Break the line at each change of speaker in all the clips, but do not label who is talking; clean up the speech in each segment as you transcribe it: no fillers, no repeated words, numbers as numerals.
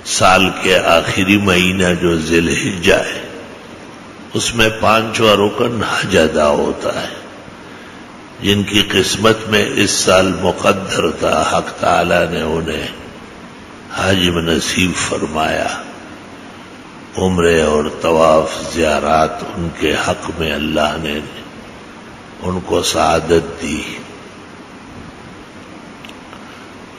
سال کے آخری مہینہ جو ذی الحجہ ہے اس میں 5واں رکن حج ادا ہوتا ہے. جن کی قسمت میں اس سال مقدر تھا حق تعالی نے انہیں حج میں نصیب فرمایا. عمرے اور طواف زیارات ان کے حق میں اللہ نے ان کو سعادت دی.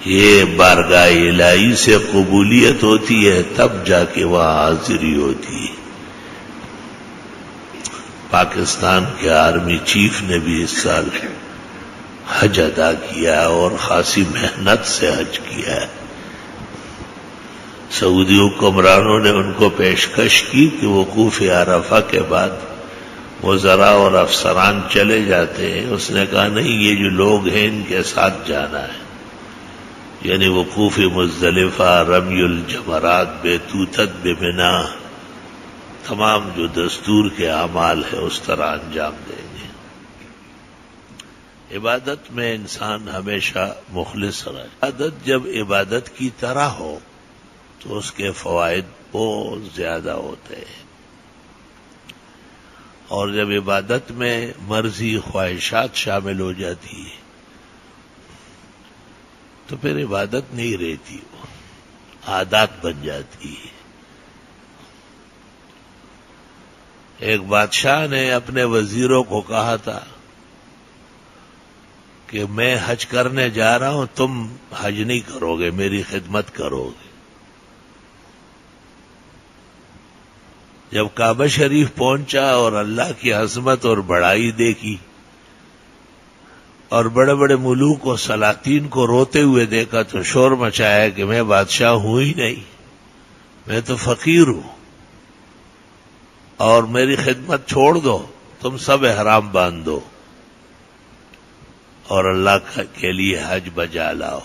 یہ بارگاہ الہی سے قبولیت ہوتی ہے تب جا کے وہاں حاضری ہوتی ہے. پاکستان کے آرمی چیف نے بھی اس سال حج ادا کیا اور خاصی محنت سے حج کیا ہے. سعودی حکمرانوں نے ان کو پیشکش کی کہ وقوف عرفہ کے بعد وزراء اور افسران چلے جاتے ہیں. اس نے کہا نہیں، یہ جو لوگ ہیں ان کے ساتھ جانا ہے. یعنی وقوف مزدلفہ، رمی الجمرات، بیتوتت بمنا، تمام جو دستور کے اعمال ہے اس طرح انجام دیں گے. عبادت میں انسان ہمیشہ مخلص رہے. عبادت جب عبادت کی طرح ہو تو اس کے فوائد بہت زیادہ ہوتے ہیں، اور جب عبادت میں مرضی خواہشات شامل ہو جاتی ہے تو پھر عبادت نہیں رہتی، وہ عادات بن جاتی ہے. ایک بادشاہ نے اپنے وزیروں کو کہا تھا کہ میں حج کرنے جا رہا ہوں، تم حج نہیں کرو گے، میری خدمت کرو گے. جب کعبہ شریف پہنچا اور اللہ کی عظمت اور بڑائی دیکھی اور بڑے بڑے ملوک و سلاطین کو روتے ہوئے دیکھا تو شور مچایا کہ میں بادشاہ ہوں ہی نہیں، میں تو فقیر ہوں، اور میری خدمت چھوڑ دو، تم سب احرام باندھ دو اور اللہ کے لیے حج بجا لاؤ.